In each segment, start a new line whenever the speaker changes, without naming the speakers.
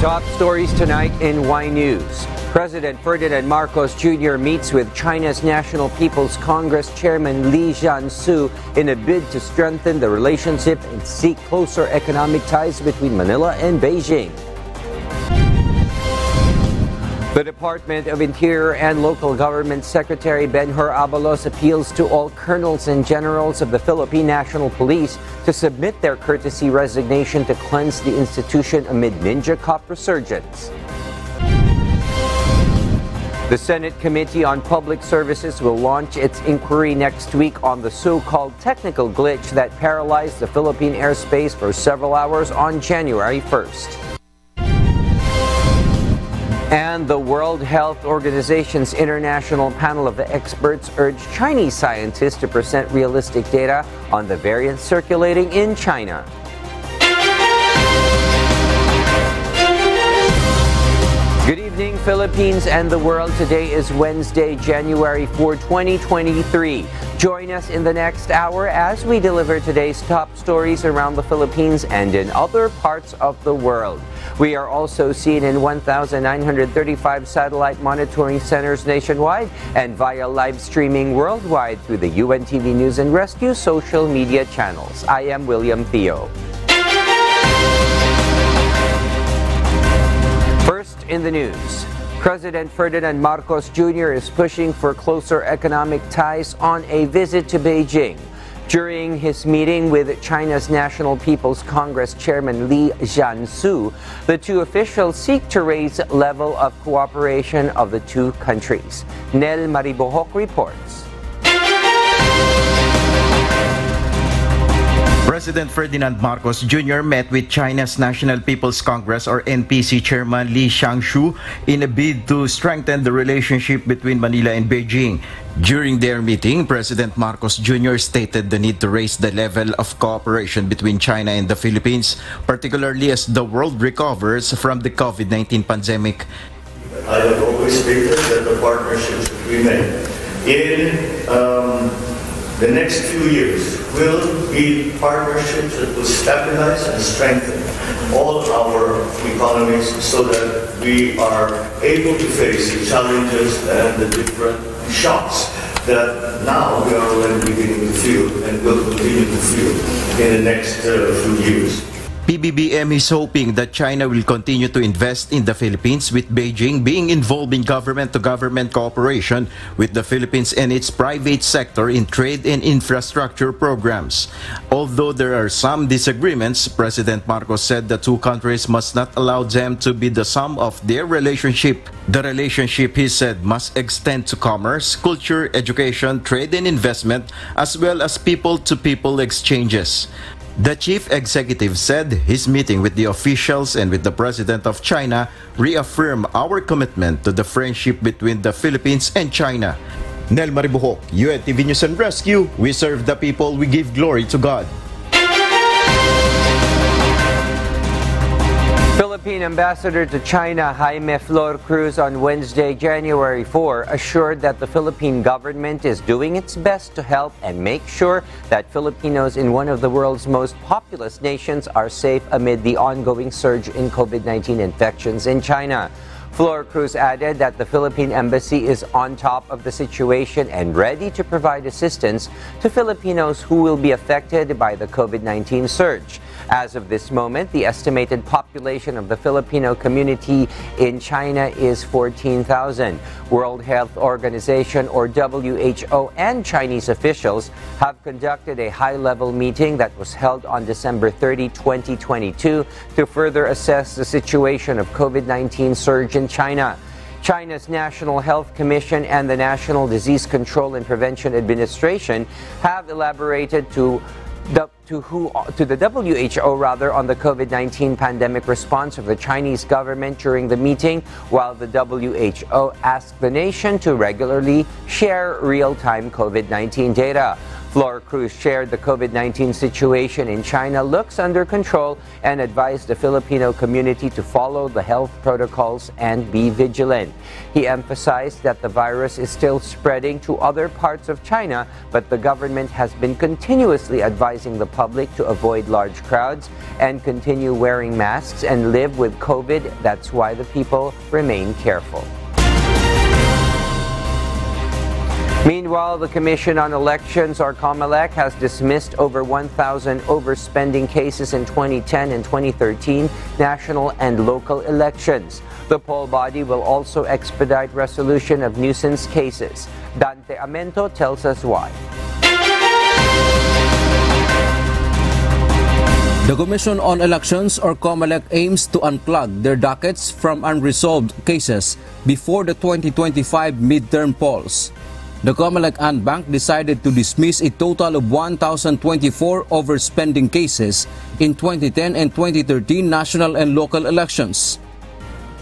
Top stories tonight in Y News. President Ferdinand Marcos Jr. meets with China's National People's Congress Chairman Li Jiansu in a bid to strengthen the relationship and seek closer economic ties between Manila and Beijing. The Department of Interior and Local Government Secretary Ben-Hur Abalos appeals to all colonels and generals of the Philippine National Police to submit their courtesy resignation to cleanse the institution amid ninja cop resurgence. The Senate Committee on Public Services will launch its inquiry next week on the so-called technical glitch that paralyzed the Philippine airspace for several hours on January 1st. And the World Health Organization's International Panel of Experts urged Chinese scientists to present realistic data on the variants circulating in China. Good evening, Philippines and the world. Today is Wednesday, January 4, 2023. Join us in the next hour as we deliver today's top stories around the Philippines and in other parts of the world. We are also seen in 1,935 satellite monitoring centers nationwide and via live streaming worldwide through the UNTV News and Rescue social media channels. I am William Theo. First in the news, President Ferdinand Marcos Jr. is pushing for closer economic ties on a visit to Beijing. During his meeting with China's National People's Congress Chairman Li Jiansu, the two officials seek to raise the level of cooperation of the two countries. Nel Maribojoc reports.
President Ferdinand Marcos Jr. met with China's National People's Congress or NPC Chairman Li Jiansu in a bid to strengthen the relationship between Manila and Beijing. During their meeting, President Marcos Jr. stated the need to raise the level of cooperation between China and the Philippines, particularly as the world recovers from the COVID-19 pandemic.
I have always stated that the partnerships that we make in the next few years will be partnerships that will stabilize and strengthen all our economies so that we are able to face the challenges and the different shocks that now we are already beginning to feel and will continue to feel in the next few years.
PBBM is hoping that China will continue to invest in the Philippines, with Beijing being involved in government-to-government cooperation with the Philippines and its private sector in trade and infrastructure programs. Although there are some disagreements, President Marcos said the two countries must not allow them to be the sum of their relationship. The relationship, he said, must extend to commerce, culture, education, trade and investment, as well as people-to-people exchanges. The chief executive said his meeting with the officials and with the President of China reaffirmed our commitment to the friendship between the Philippines and China. Nel Maribojoc, UNTV News and Rescue. We serve the people, we give glory to God.
Philippine Ambassador to China Jaime Flor Cruz on Wednesday, January 4, assured that the Philippine government is doing its best to help and make sure that Filipinos in one of the world's most populous nations are safe amid the ongoing surge in COVID-19 infections in China. Flor Cruz added that the Philippine Embassy is on top of the situation and ready to provide assistance to Filipinos who will be affected by the COVID-19 surge. As of this moment, the estimated population of the Filipino community in China is 14,000. World Health Organization or WHO and Chinese officials have conducted a high-level meeting that was held on December 30, 2022 to further assess the situation of COVID-19 surge in China. China's National Health Commission and the National Disease Control and Prevention Administration have elaborated to the WHO on the COVID-19 pandemic response of the Chinese government during the meeting, while the WHO asked the nation to regularly share real-time COVID-19 data. Flor Cruz shared the COVID-19 situation in China looks under control and advised the Filipino community to follow the health protocols and be vigilant. He emphasized that the virus is still spreading to other parts of China, but the government has been continuously advising the public to avoid large crowds and continue wearing masks and live with COVID. That's why the people remain careful. Meanwhile, the Commission on Elections, or COMELEC, has dismissed over 1,000 overspending cases in 2010 and 2013 national and local elections. The poll body will also expedite resolution of nuisance cases. Dante Amento tells us why.
The Commission on Elections, or COMELEC, aims to unplug their dockets from unresolved cases before the 2025 midterm polls. The COMELEC and Bank decided to dismiss a total of 1,024 overspending cases in 2010 and 2013 national and local elections.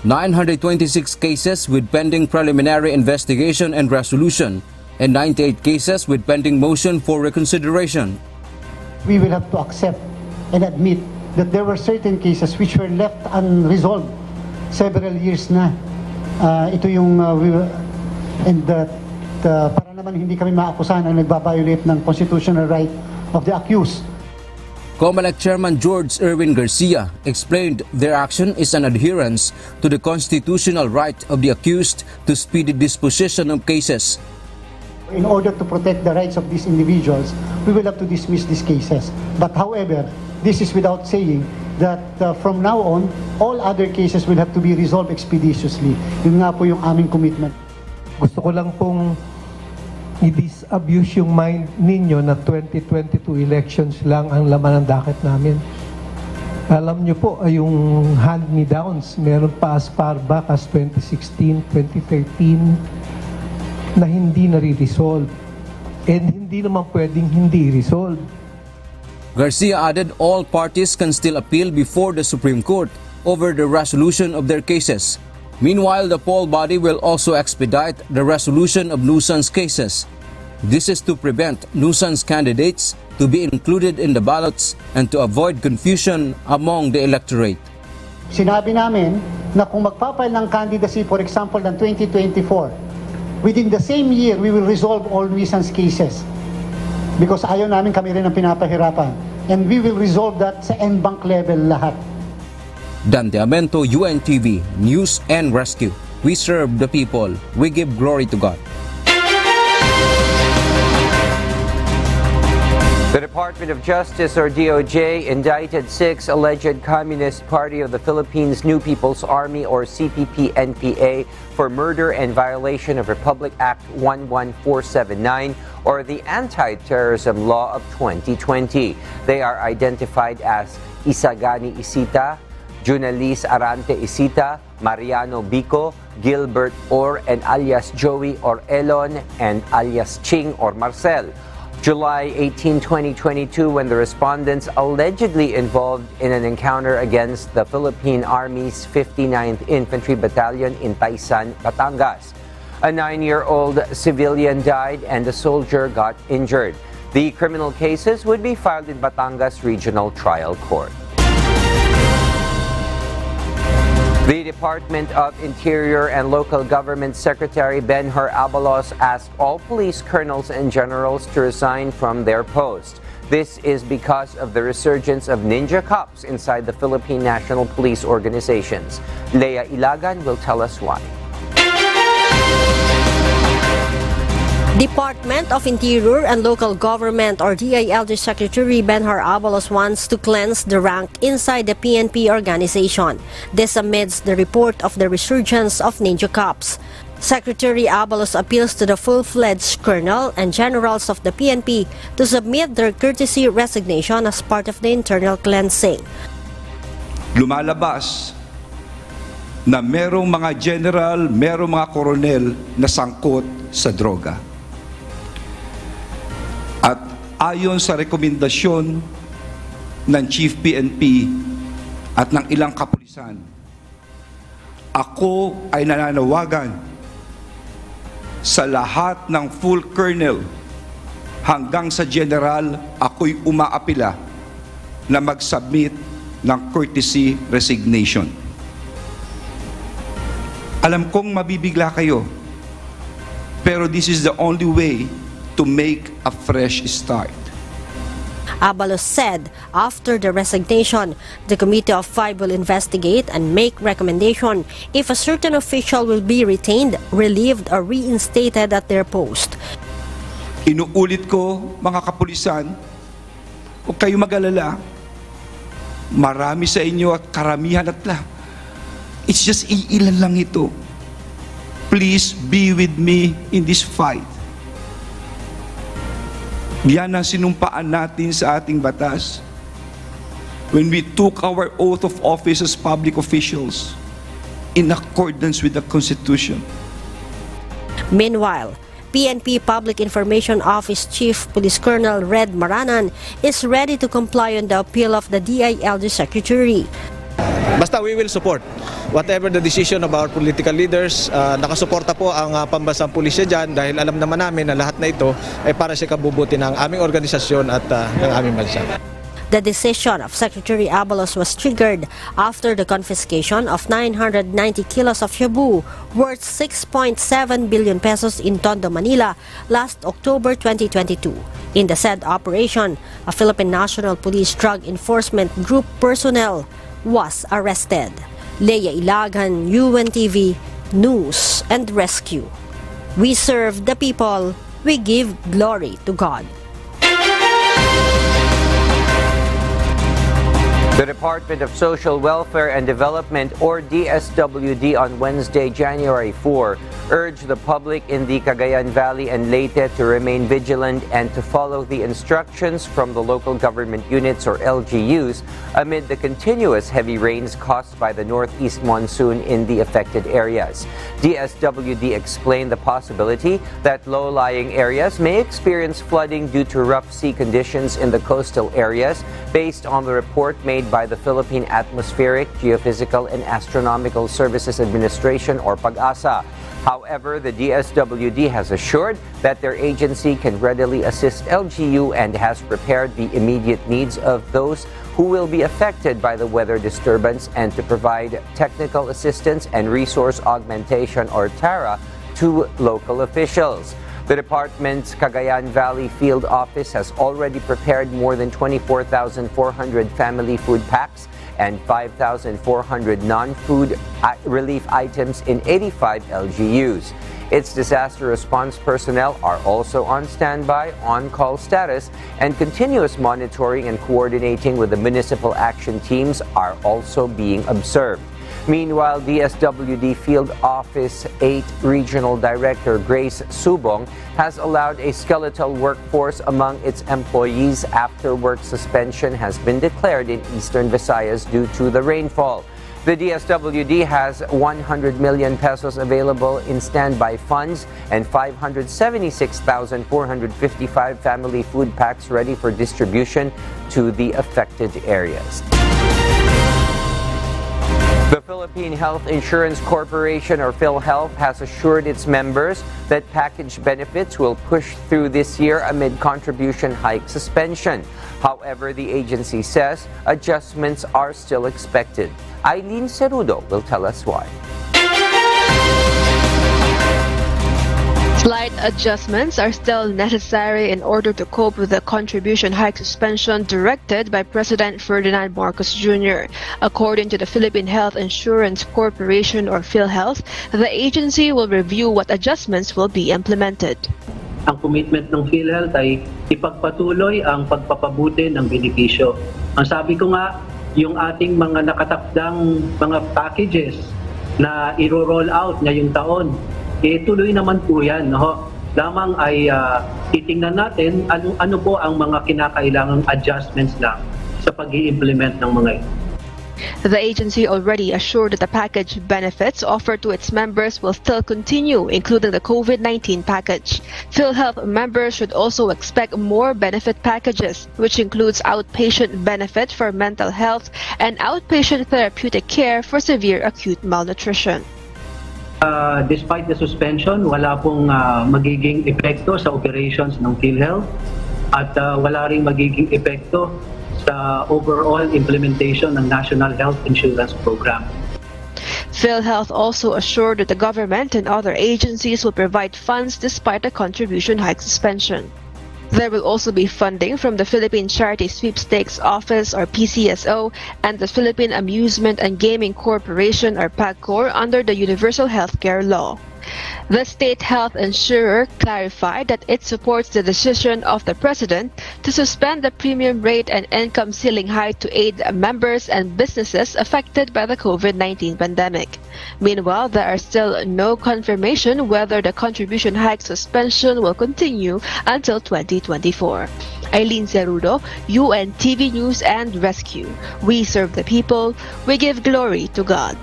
926 cases with pending preliminary investigation and resolution, and 98 cases with pending motion for reconsideration.
We will have to accept and admit that there were certain cases which were left unresolved several years na. Ito yung para naman hindi kami maakusahan ang nagbabiolate ng constitutional right of the accused.
COMELEC Chairman George Erwin Garcia explained their action is an adherence to the constitutional right of the accused to speedy disposition of cases.
In order to protect the rights of these individuals, we will have to dismiss these cases. But however, this is without saying that from now on, all other cases will have to be resolved expeditiously. Yun nga po yung aming commitment.
Gusto ko lang pong i-disabuse yung mind ninyo na 2022 elections lang ang laman ng docket namin. Alam nyo po, yung hand-me-downs, meron pa as far back as 2016, 2013 na hindi nare-resolve. And hindi naman pwedeng hindi resolve.
Garcia added all parties can still appeal before the Supreme Court over the resolution of their cases. Meanwhile, the poll body will also expedite the resolution of nuisance cases. This is to prevent nuisance candidates to be included in the ballots and to avoid confusion among the electorate.
Sinabi namin na kung magpapile ng candidacy, for example, ng 2024, within the same year, we will resolve all nuisance cases. Because ayaw namin kami rin ang pinapahirapan. And we will resolve that sa en-bank level lahat.
Dante Amento, UNTV, News and Rescue. We serve the people. We give glory to God.
The Department of Justice, or DOJ, indicted 6 alleged Communist Party of the Philippines New People's Army, or CPP-NPA, for murder and violation of Republic Act 11479, or the Anti-Terrorism Law of 2020. They are identified as Isagani Isita, Junalis Arante Isita, Mariano Bico, Gilbert Or, and alias Joey or Elon, and alias Ching or Marcel. July 18, 2022, when the respondents allegedly involved in an encounter against the Philippine Army's 59th Infantry Battalion in Taysan, Batangas. A 9-year-old civilian died and a soldier got injured. The criminal cases would be filed in Batangas Regional Trial Court. The Department of Interior and Local Government Secretary Benhur Abalos asked all police colonels and generals to resign from their post. This is because of the resurgence of ninja cops inside the Philippine National Police organizations. Leia Ilagan will tell us why.
Department of Interior and Local Government, or DILG Secretary Benhur Abalos wants to cleanse the rank inside the PNP organization. This amidst the report of the resurgence of ninja cops. Secretary Abalos appeals to the full-fledged colonel and generals of the PNP to submit their courtesy resignation as part of the internal cleansing.
Lumalabas na merong mga general, merong mga koronel na sangkot sa droga. At ayon sa rekomendasyon ng Chief PNP at ng ilang kapulisan, ako ay nananawagan sa lahat ng full colonel hanggang sa general, ako'y umaapila na mag-submit ng courtesy resignation. Alam kong mabibigla kayo, pero this is the only way to make a fresh start.
Abalos said after the resignation, the Committee of Five will investigate and make recommendation if a certain official will be retained, relieved, or reinstated at their post.
Inuulit ko, mga kapulisan, huwag kayo mag-alala. Marami sa inyo at karamihan at lang. It's just iilan lang ito. Please be with me in this fight. Yan ang sinumpaan natin sa ating batas when we took our oath of office as public officials in accordance with the Constitution.
Meanwhile, PNP Public Information Office Chief Police Colonel Red Maranan is ready to comply on the appeal of the DILG Secretary.
Basta we will support whatever the decision of our political leaders. Nakasuporta po ang pambansang pulisya dyan dahil alam naman namin na lahat na ito ay para sa kabubuti ng aming organisasyon at ng aming bansa.
The decision of Secretary Abalos was triggered after the confiscation of 990 kilos of shabu worth 6.7 billion pesos in Tondo, Manila last October 2022. In the said operation, a Philippine National Police Drug Enforcement Group personnel was arrested. Leia Ilagan, UNTV, News and Rescue. We serve the people, we give glory to God.
The Department of Social Welfare and Development, or DSWD, on Wednesday, January 4, urged the public in the Cagayan Valley and Leyte to remain vigilant and to follow the instructions from the local government units, or LGUs, amid the continuous heavy rains caused by the northeast monsoon in the affected areas. DSWD explained the possibility that low-lying areas may experience flooding due to rough sea conditions in the coastal areas, based on the report made by the Philippine Atmospheric, Geophysical and Astronomical Services Administration, or PAGASA. However, the DSWD has assured that their agency can readily assist LGU and has prepared the immediate needs of those who will be affected by the weather disturbance and to provide technical assistance and resource augmentation, or TARA, to local officials. The department's Cagayan Valley Field Office has already prepared more than 24,400 family food packs and 5,400 non-food relief items in 85 LGUs. Its disaster response personnel are also on standby, on-call status, and continuous monitoring and coordinating with the municipal action teams are also being observed. Meanwhile, DSWD Field Office 8 Regional Director Grace Subong has allowed a skeletal workforce among its employees after work suspension has been declared in Eastern Visayas due to the rainfall. The DSWD has 100 million pesos available in standby funds and 576,455 family food packs ready for distribution to the affected areas. The Philippine Health Insurance Corporation, or PhilHealth, has assured its members that package benefits will push through this year amid contribution hike suspension. However, the agency says adjustments are still expected. Eileen Cerudo will tell us why.
Slight adjustments are still necessary in order to cope with the contribution hike suspension directed by President Ferdinand Marcos Jr. According to the Philippine Health Insurance Corporation, or PhilHealth, the agency will review what adjustments will be implemented.
Ang commitment ng PhilHealth ay ipagpatuloy ang pagpapabuti ng benepisyo. Ang sabi ko nga, yung ating mga nakatakdang mga packages na iro-roll out ngayong taon, tuloy naman po yan. No? Lamang ay titingnan natin ano po ang mga kinakailangang adjustments lang sa pag-i-implement ng mga ito.
The agency already assured that the package benefits offered to its members will still continue, including the COVID-19 package. PhilHealth members should also expect more benefit packages, which includes outpatient benefit for mental health and outpatient therapeutic care for severe acute malnutrition.
Despite the suspension, wala pong magiging epekto sa operations ng PhilHealth. at wala ring magiging epekto sa overall implementation ng National Health Insurance Program.
PhilHealth also assured that the government and other agencies will provide funds despite the contribution hike suspension. There will also be funding from the Philippine Charity Sweepstakes Office or PCSO and the Philippine Amusement and Gaming Corporation or PAGCOR under the Universal Healthcare Law. The state health insurer clarified that it supports the decision of the president to suspend the premium rate and income ceiling hike to aid members and businesses affected by the COVID-19 pandemic. Meanwhile, there are still no confirmation whether the contribution hike suspension will continue until 2024. Eileen Cerudo, UNTV News and Rescue. We serve the people. We give glory to God.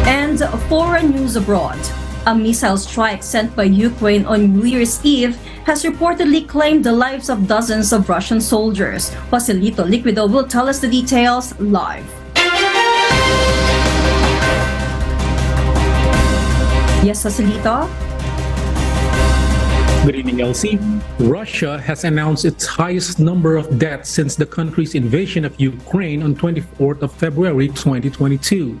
And foreign news abroad. A missile strike sent by Ukraine on New Year's Eve has reportedly claimed the lives of dozens of Russian soldiers. Joselito Liquido will tell us the details live. Yes, Joselito?
Good evening, Elsie. Russia has announced its highest number of deaths since the country's invasion of Ukraine on 24th of February 2022.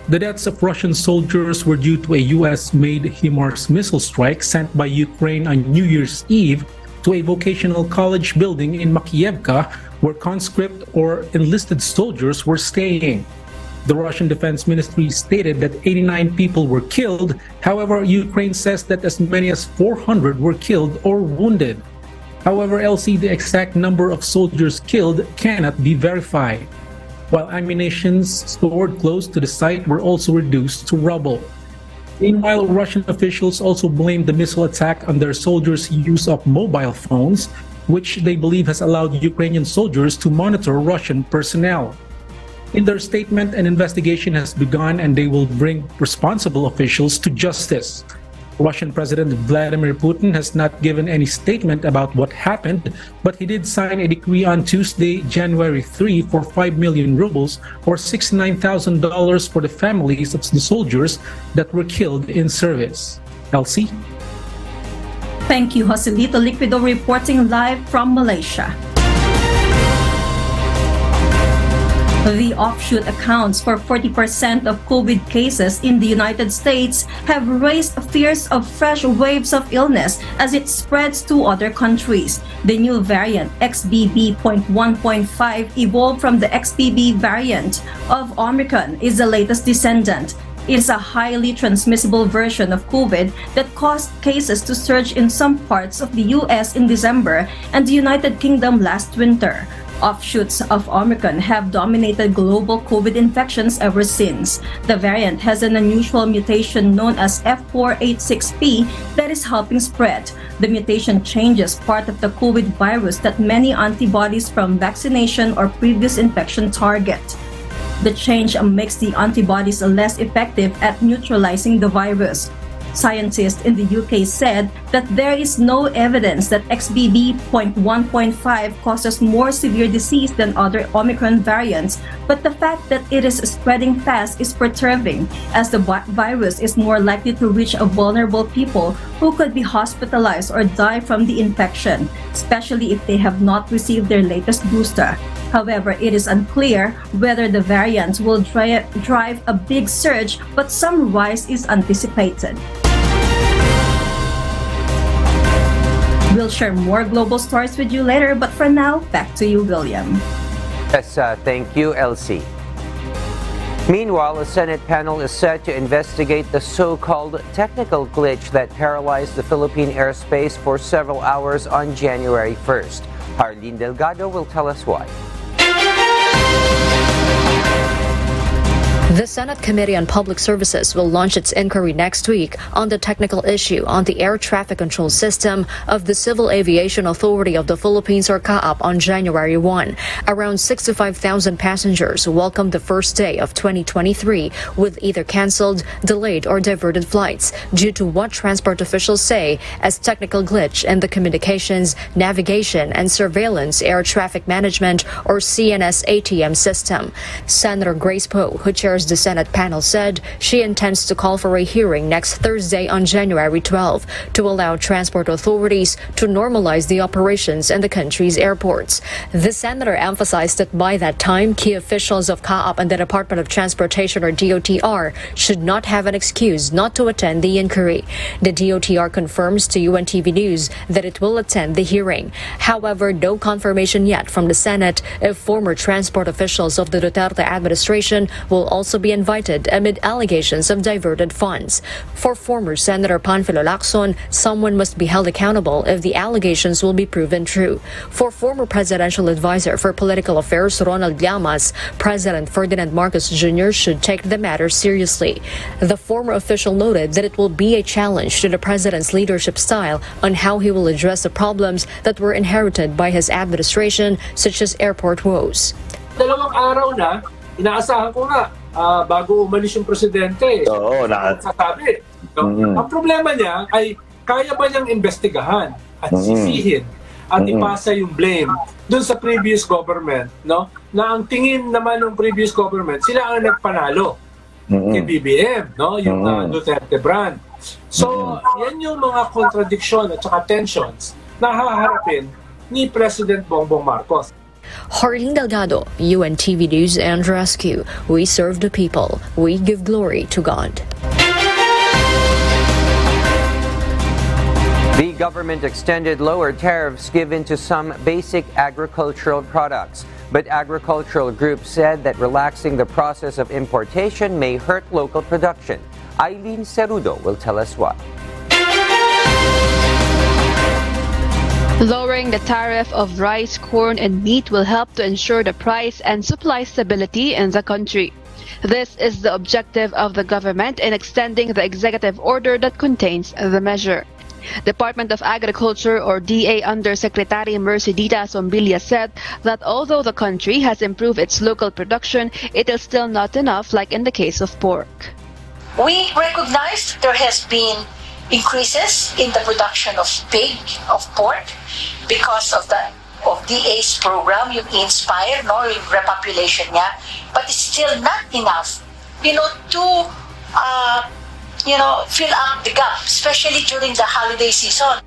The deaths of Russian soldiers were due to a US-made HIMARS missile strike sent by Ukraine on New Year's Eve to a vocational college building in Makiivka, where conscript or enlisted soldiers were staying. The Russian Defense Ministry stated that 89 people were killed. However, Ukraine says that as many as 400 were killed or wounded. However, LC, the exact number of soldiers killed cannot be verified, while ammunitions stored close to the site were also reduced to rubble. Meanwhile, Russian officials also blamed the missile attack on their soldiers' use of mobile phones, which they believe has allowed Ukrainian soldiers to monitor Russian personnel. In their statement, an investigation has begun and they will bring responsible officials to justice. Russian President Vladimir Putin has not given any statement about what happened, but he did sign a decree on Tuesday, January 3 for 5 million rubles or $69,000 for the families of the soldiers that were killed in service. Elsie?
Thank you, Joselito Liquido, reporting live from Malaysia. The offshoot accounts for 40% of COVID cases in the United States have raised fears of fresh waves of illness as it spreads to other countries. The new variant XBB.1.5 evolved from the XBB variant of Omicron is the latest descendant. It is a highly transmissible version of COVID that caused cases to surge in some parts of the US in December and the United Kingdom last winter. Offshoots of Omicron have dominated global COVID infections ever since. The variant has an unusual mutation known as F486P that is helping spread. The mutation changes part of the COVID virus that many antibodies from vaccination or previous infection target. The change makes the antibodies less effective at neutralizing the virus. Scientists in the UK said that there is no evidence that XBB.1.5 causes more severe disease than other Omicron variants, but the fact that it is spreading fast is perturbing, as the virus is more likely to reach vulnerable people who could be hospitalized or die from the infection, especially if they have not received their latest booster. However, it is unclear whether the variants will drive a big surge, but some rise is anticipated. We'll share more global stories with you later, but for now, back to you, William.
Yes, thank you, Elsie. Meanwhile, a Senate panel is set to investigate the so-called technical glitch that paralyzed the Philippine airspace for several hours on January 1st. Harleen Delgado will tell us why.
The Senate Committee on Public Services will launch its inquiry next week on the technical issue on the air traffic control system of the Civil Aviation Authority of the Philippines, or CAAP, on January 1. Around 65,000 passengers welcomed the first day of 2023 with either canceled, delayed, or diverted flights due to what transport officials say as technical glitch in the Communications, Navigation, and Surveillance Air Traffic Management, or CNS-ATM system. Senator Grace Poe, who chairs the Senate panel said she intends to call for a hearing next Thursday on January 12 to allow transport authorities to normalize the operations in the country's airports. The senator emphasized that by that time, key officials of CAAP and the Department of Transportation or DOTR should not have an excuse not to attend the inquiry. The DOTR confirms to UNTV News that it will attend the hearing. However, no confirmation yet from the Senate if former transport officials of the Duterte administration will also be invited amid allegations of diverted funds. For former Senator Panfilo Lacson, someone must be held accountable if the allegations will be proven true. For former presidential advisor for political affairs Ronald Llamas, President Ferdinand Marcos Jr. should take the matter seriously. The former official noted that it will be a challenge to the president's leadership style on how he will address the problems that were inherited by his administration, such as airport woes.
Dalawang araw na, inaasahan ko nga, bago umalis yung presidente, sasabi. Ang problema niya ay kaya ba niyang investigahan at sisihin at ipasa yung blame dun sa previous government, no? Na ang tingin naman ng previous government, sila ang nagpanalo kay PBBM, no? Yung Duterte brand. So, yan yung mga contradiction at saka tensions na haharapin ni President Bongbong Marcos.
Harleen Delgado, UNTV News and Rescue. We serve the people. We give glory to God.
The government extended lower tariffs given to some basic agricultural products. But agricultural groups said that relaxing the process of importation may hurt local production. Eileen Cerudo will tell us why.
Lowering the tariff of rice, corn, and meat will help to ensure the price and supply stability in the country. This is the objective of the government in extending the executive order that contains the measure. Department of Agriculture or DA Undersecretary Mercedita Sombilia said that although the country has improved its local production, it is still not enough like in the case of pork.
We recognize there has been increases in the production of pig, of pork, because of DA's program, yung Inspire, no, yung repopulation niya, but it's still not enough, to fill up the gap, especially during the holiday season.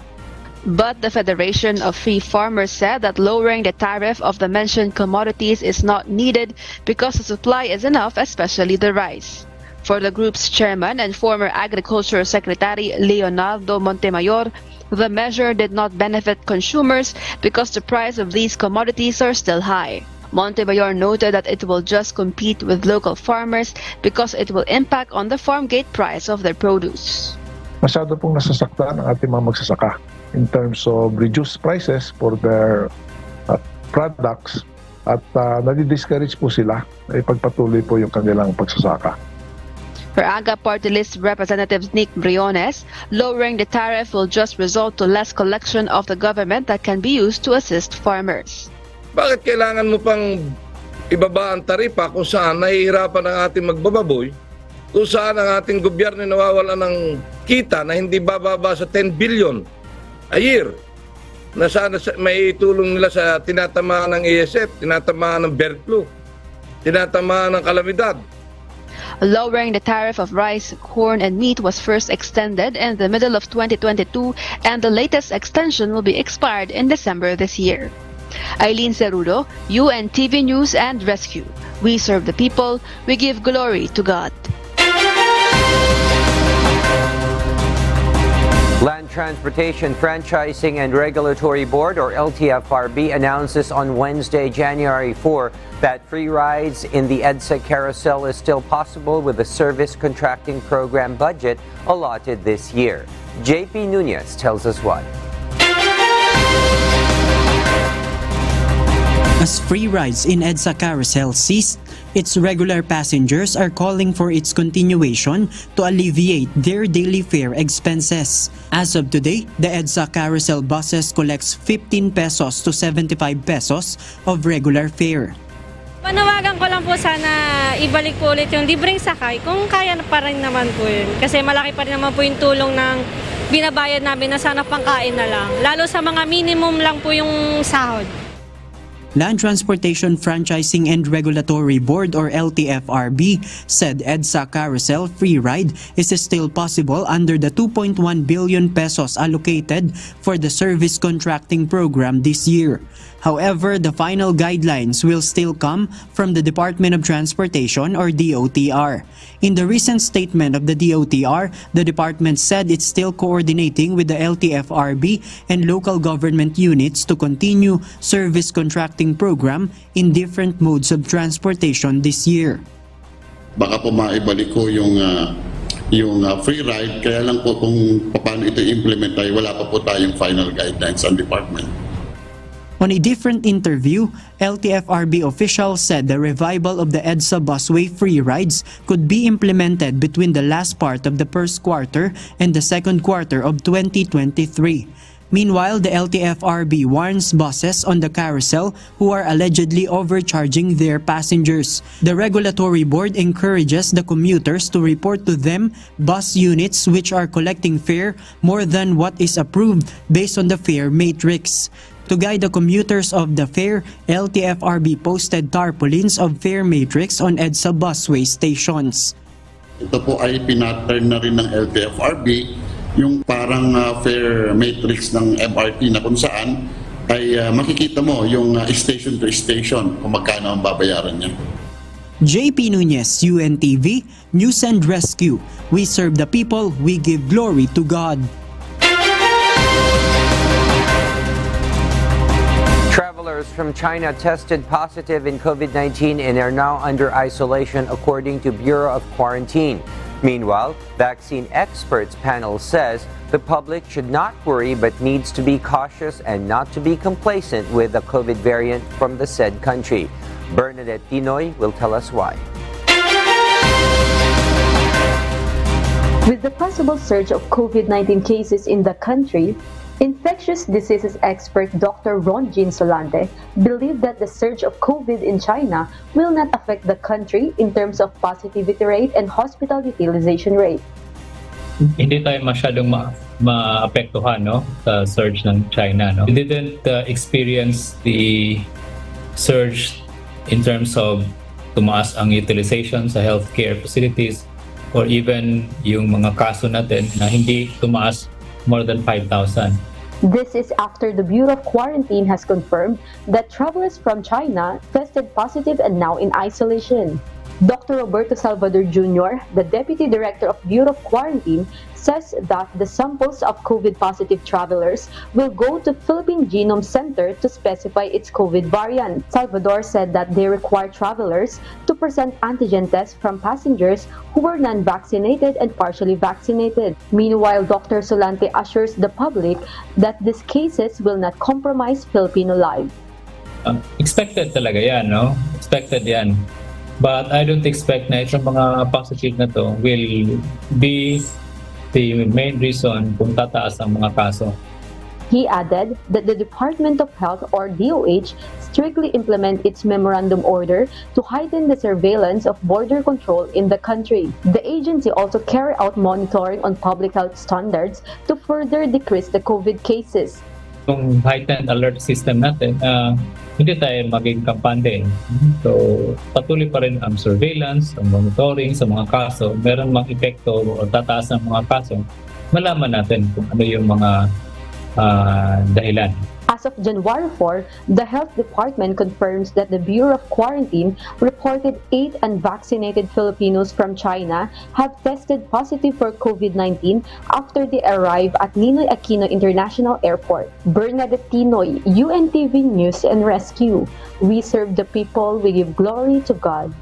But the Federation of Free Farmers said that lowering the tariff of the mentioned commodities is not needed because the supply is enough, especially the rice. For the group's chairman and former Agriculture Secretary Leonardo Montemayor, the measure did not benefit consumers because the price of these commodities are still high. Montemayor noted that it will just compete with local farmers because it will impact on the farm gate price of their produce.
Masyado pong nasasaktan ang ating mga magsasaka in terms of reduced prices for their products at nadi-discourage po sila na ipagpatuloy po yung kanilang pagsasaka.
For AGA Party List Representative Nick Briones, lowering the tariff will just result to less collection of the government that can be used to assist farmers.
Bakit kailangan mo pang ibaba ang taripa kung saan nahihirapan ang ating magbababoy, kung saan ang ating gobyerno nawawala ng kita na hindi bababa sa 10 billion a year, na sana may tulong nila sa tinatamaan ng ASF, tinatamaan ng bird flu, tinatamaan ng kalamidad.
Lowering the tariff of rice, corn, and meat was first extended in the middle of 2022, and the latest extension will be expired in December this year. Eileen Cerudo, UNTV News and Rescue. We serve the people. We give glory to God.
Land Transportation Franchising and Regulatory Board, or LTFRB, announces on Wednesday, January 4, that free rides in the EDSA carousel is still possible with the service contracting program budget allotted this year. JP Nunez tells us why.
As free rides in EDSA carousel ceased, its regular passengers are calling for its continuation to alleviate their daily fare expenses. As of today, the EDSA carousel buses collects 15 pesos to 75 pesos of regular fare.
Panawagan ko lang po sana ibalik po ulit yung libreng sakay kung kaya pa rin naman po yun. Kasi malaki pa rin naman po yung tulong ng binabayad namin na sana pangkain na lang. Lalo sa mga minimum lang po yung sahod.
Land Transportation Franchising and Regulatory Board or LTFRB said EDSA Carousel Free Ride is still possible under the 2.1 billion pesos allocated for the service contracting program this year. However, the final guidelines will still come from the Department of Transportation or DOTR. In the recent statement of the DOTR, the department said it's still coordinating with the LTFRB and local government units to continue service contracting program in different modes of transportation this year.
Baka po maibalik ko yung free ride, kaya lang po kung paano ito implement ay wala pa po tayong final guidelines ang department.
On a different interview, LTFRB officials said the revival of the EDSA busway free rides could be implemented between the last part of the first quarter and the second quarter of 2023. Meanwhile, the LTFRB warns buses on the carousel who are allegedly overcharging their passengers. The regulatory board encourages the commuters to report to them bus units which are collecting fare more than what is approved based on the fare matrix. To guide the commuters of the fare, LTFRB posted tarpaulins of fare matrix on EDSA busway stations.
Ito po ay pinattern na rin ng LTFRB yung parang fare matrix ng MRT na kung saan ay makikita mo yung station to station kung magkano ang babayaran niya.
JP Nunez, UNTV, News and Rescue. We serve the people, we give glory to God.
Travelers from China tested positive in COVID-19 and are now under isolation according to Bureau of Quarantine. Meanwhile, vaccine experts panel says the public should not worry but needs to be cautious and not to be complacent with the COVID variant from the said country. Bernadette Tinoy will tell us why.
With the possible surge of COVID-19 cases in the country, infectious diseases expert Dr. Ronjin Solante believed that the surge of COVID in China will not affect the country in terms of positivity rate and hospital utilization rate.
Hindi tayo masyadong maapektuhan sa surge ng China. We didn't experience the surge in terms of tumaas ang utilization sa healthcare facilities or even yung mga kaso natin na hindi tumaas more than 5,000.
This is after the Bureau of Quarantine has confirmed that travelers from China tested positive and now in isolation. Dr. Roberto Salvador Jr., the Deputy Director of Bureau of Quarantine, says that the samples of COVID-positive travelers will go to Philippine Genome Center to specify its COVID variant. Salvador said that they require travelers to present antigen tests from passengers who were non-vaccinated and partially vaccinated. Meanwhile, Dr. Solante assures the public that these cases will not compromise Filipino life.
Expected talaga yan, Expected yan. But I don't expect na itong mga positive na to will be the main reason kung tataas ang mga kaso.
He added that the Department of Health or DOH strictly implement its memorandum order to heighten the surveillance of border control in the country. The agency also carry out monitoring on public health standards to further decrease the COVID cases.
Yung heightened alert system natin, hindi tayo maging kampante. So, patuloy pa rin ang surveillance, ang monitoring sa mga kaso. Meron mang epekto o tataas ng mga kaso, malaman natin kung ano yung mga dahilan.
As of January 4, the Health Department confirms that the Bureau of Quarantine reported 8 unvaccinated Filipinos from China have tested positive for COVID-19 after they arrive at Ninoy Aquino International Airport. Bernadette Tinoy, UNTV News and Rescue. We serve the people, we give glory to God.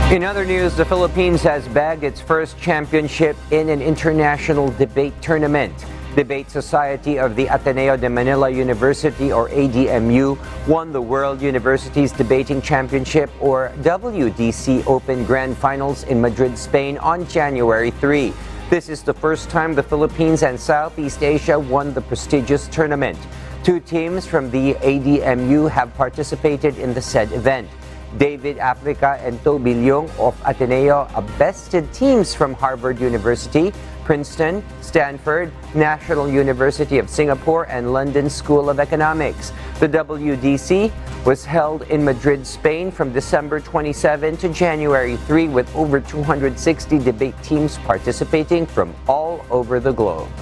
In other news, the Philippines has bagged its first championship in an international debate tournament. Debate Society of the Ateneo de Manila University, or ADMU, won the World Universities Debating Championship, or WDC Open Grand Finals in Madrid, Spain on January 3. This is the first time the Philippines and Southeast Asia won the prestigious tournament. 2 teams from the ADMU have participated in the said event. David Africa and Toby Leong of Ateneo bested teams from Harvard University, Princeton, Stanford, National University of Singapore, and London School of Economics. The WDC was held in Madrid, Spain from December 27 to January 3 with over 260 debate teams participating from all over the globe.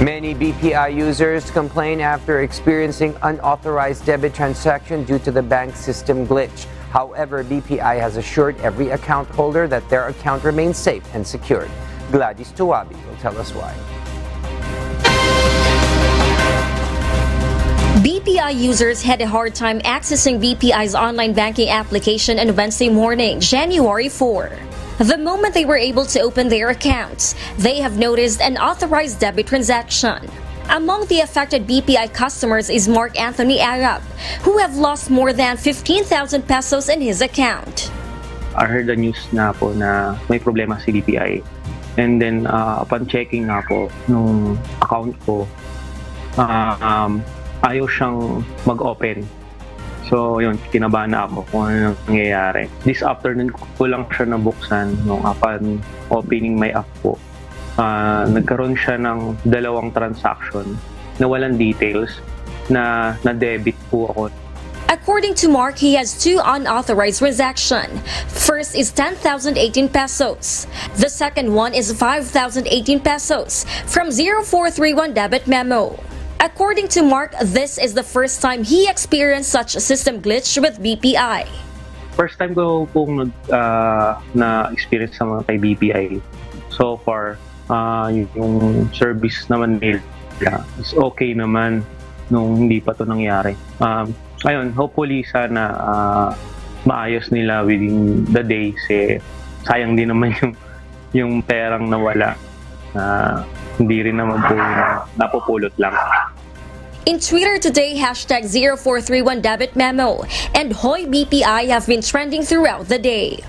Many BPI users complain after experiencing unauthorized debit transaction due to the bank system glitch. However, BPI has assured every account holder that their account remains safe and secured. Gladys Tuwabi will tell us why.
BPI users had a hard time accessing BPI's online banking application on Wednesday morning, January 4. The moment they were able to open their accounts, they have noticed an authorized debit transaction. Among the affected BPI customers is Mark Anthony Arap, who have lost more than 15,000 pesos in his account.
I heard the news na po na may problema si BPI. And then upon checking na po nung account ko, ayaw siyang mag-open. So yun, kinabahan na ako kung ano nangyayari. This afternoon ko lang siya nabuksan nung upon opening my app po. Nagkaroon siya ng 2 transaction na walang details na debit po ako.
According to Mark, he has 2 unauthorized transactions. First is 10,018 pesos. The second one is 5,018 pesos from 0431 debit memo. According to Mark, this is the first time he experienced such a system glitch with BPI.
First time ko pong na-experience sa mga kay BPI. So far, yung service naman nila is okay naman nung hindi pa to nangyari. Ayun, hopefully sana maayos nila within the day kasi sayang din naman yung perang nawala. Hindi rin naman po yung napupulot lang.
In Twitter today, hashtag 0431 debit memo and Hoy BPI have been trending throughout the day.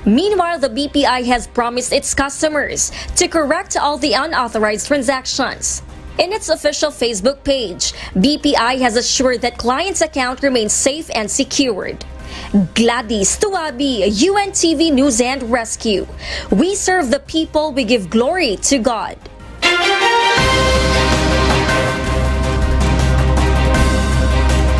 Meanwhile, the BPI has promised its customers to correct all the unauthorized transactions. In its official Facebook page, BPI has assured that clients' account remains safe and secured. Gladys Tuwabi, UNTV News and Rescue. We serve the people, we give glory to God.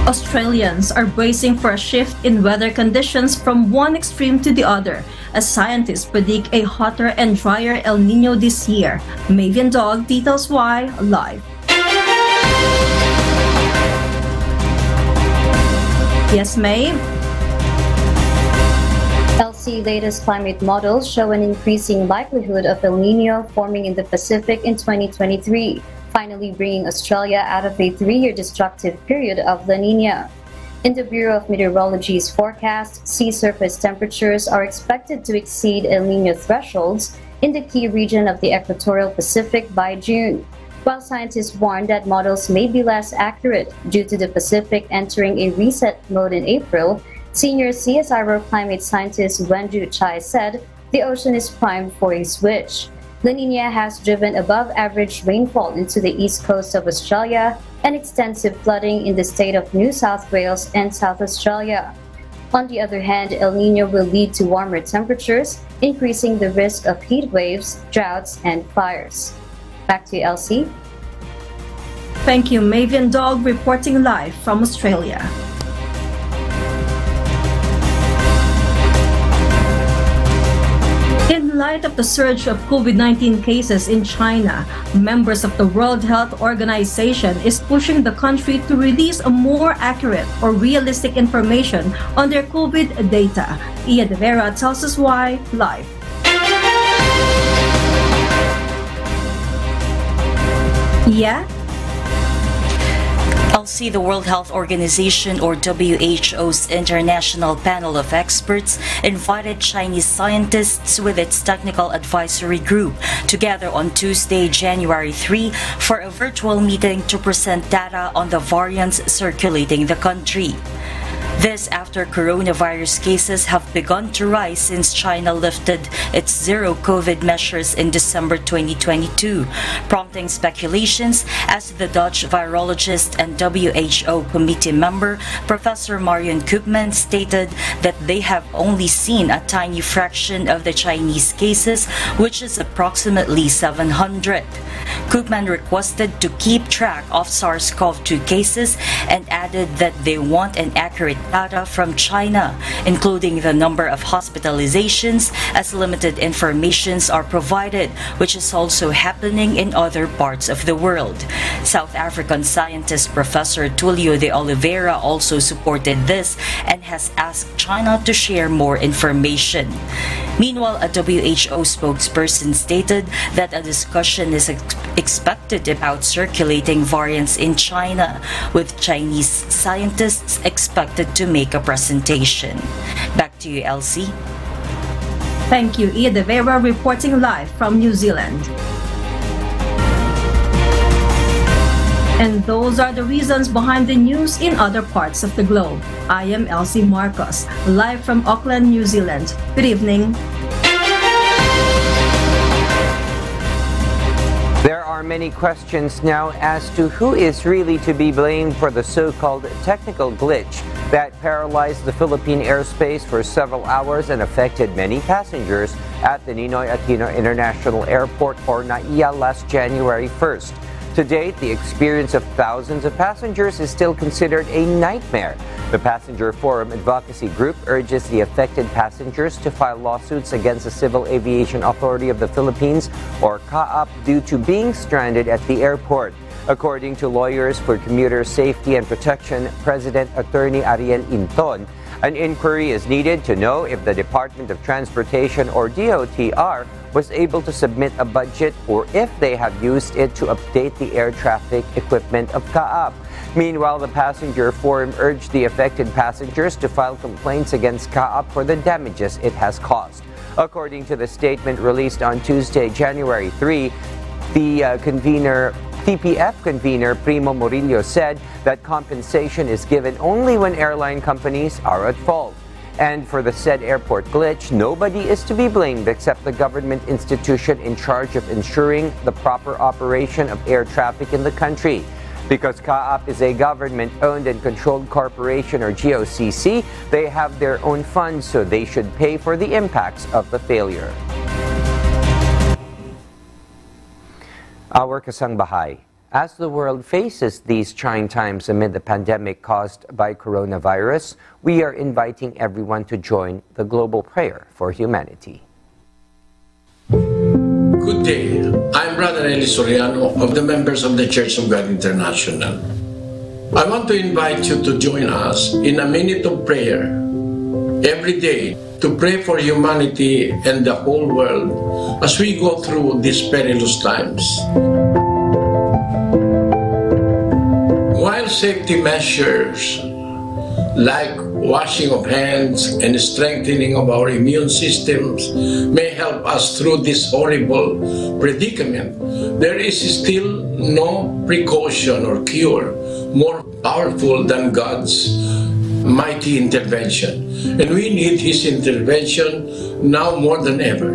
Australians are bracing for a shift in weather conditions from one extreme to the other, as scientists predict a hotter and drier El Nino this year. Mavian Dog details why live. Yes, Maeve?
LC latest climate models show an increasing likelihood of El Nino forming in the Pacific in 2023. Finally bringing Australia out of a 3-year destructive period of La Nina. In the Bureau of Meteorology's forecast, sea surface temperatures are expected to exceed El Nino thresholds in the key region of the equatorial Pacific by June, while scientists warn that models may be less accurate due to the Pacific entering a reset mode in April. Senior CSIRO climate scientist Wenju Chai said the ocean is primed for a switch. La Nina has driven above-average rainfall into the east coast of Australia and extensive flooding in the state of New South Wales and South Australia. On the other hand, El Nino will lead to warmer temperatures, increasing the risk of heat waves, droughts, and fires. Back to you, Elsie.
Thank you, Mavian Dog, reporting live from Australia. In light of the surge of COVID-19 cases in China, members of the World Health Organization is pushing the country to release a more accurate or realistic information on their COVID data. Ia De Vera tells us why live. Yeah?
LC, the World Health Organization or WHO's international panel of experts invited Chinese scientists with its technical advisory group together on Tuesday, January 3 for a virtual meeting to present data on the variants circulating the country. This after coronavirus cases have begun to rise since China lifted its zero-COVID measures in December 2022, prompting speculations as the Dutch virologist and WHO committee member Professor Marion Koopman stated that they have only seen a tiny fraction of the Chinese cases, which is approximately 700. Koopman requested to keep track of SARS-CoV-2 cases and added that they want an accurate data from China, including the number of hospitalizations, as limited informations are provided, which is also happening in other parts of the world. South African scientist Professor Tulio de Oliveira also supported this and has asked China to share more information. Meanwhile, a WHO spokesperson stated that a discussion is expected about circulating variants in China, with Chinese scientists expected to make a presentation. Back to you, Elsie.
Thank you, Ida Vera, reporting live from New Zealand. And those are the reasons behind the news in other parts of the globe. I am Elsie Marcos, live from Auckland, New Zealand. Good evening.
There are many questions now as to who is really to be blamed for the so-called technical glitch that paralyzed the Philippine airspace for several hours and affected many passengers at the Ninoy Aquino International Airport, or NAIA, last January 1st. To date, the experience of thousands of passengers is still considered a nightmare. The Passenger Forum Advocacy Group urges the affected passengers to file lawsuits against the Civil Aviation Authority of the Philippines, or CAAP, due to being stranded at the airport. According to Lawyers for Commuter Safety and Protection, President Attorney Ariel Inton, an inquiry is needed to know if the Department of Transportation, or DOTR, was able to submit a budget or if they have used it to update the air traffic equipment of CAAP. Meanwhile, the Passenger Forum urged the affected passengers to file complaints against CAAP for the damages it has caused. According to the statement released on Tuesday, January 3, the TPF convener Primo Murillo said that compensation is given only when airline companies are at fault. And for the said airport glitch, nobody is to be blamed except the government institution in charge of ensuring the proper operation of air traffic in the country. Because CAAP is a government-owned and controlled corporation, or GOCC, they have their own funds, so they should pay for the impacts of the failure. Our Kasangbahay. As the world faces these trying times amid the pandemic caused by coronavirus, we are inviting everyone to join the global prayer for humanity.
Good day. I'm Brother Eli Soriano of the members of the Church of God International. I want to invite you to join us in a minute of prayer every day to pray for humanity and the whole world as we go through these perilous times. While safety measures like washing of hands and strengthening of our immune systems may help us through this horrible predicament, there is still no precaution or cure more powerful than God's mighty intervention. And we need His intervention now more than ever.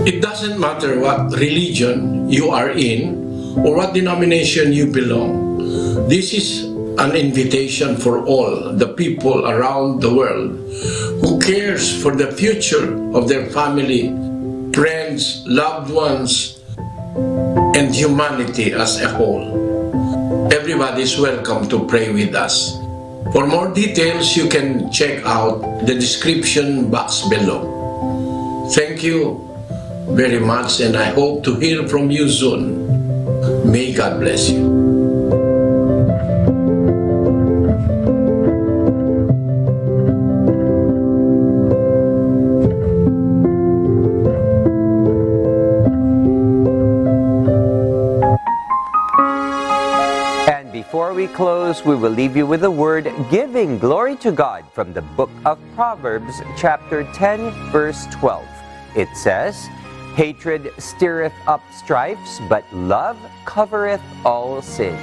It doesn't matter what religion you are in or what denomination you belong. This is an invitation for all the people around the world who cares for the future of their family, friends, loved ones, and humanity as a whole. Everybody is welcome to pray with us. For more details, you can check out the description box below. Thank you very much, and I hope to hear from you soon. May God bless you.
Before we close, we will leave you with the word giving glory to God from the book of Proverbs, chapter 10, verse 12. It says, "Hatred stirreth up strifes, but love covereth all sins."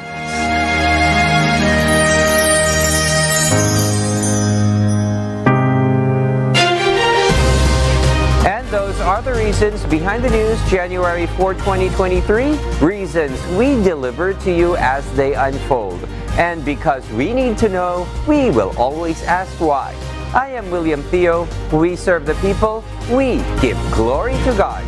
are the reasons behind the news January 4, 2023. Reasons we deliver to you as they unfold. And because we need to know, we will always ask why. I am William Theo. We serve the people. We give glory to God.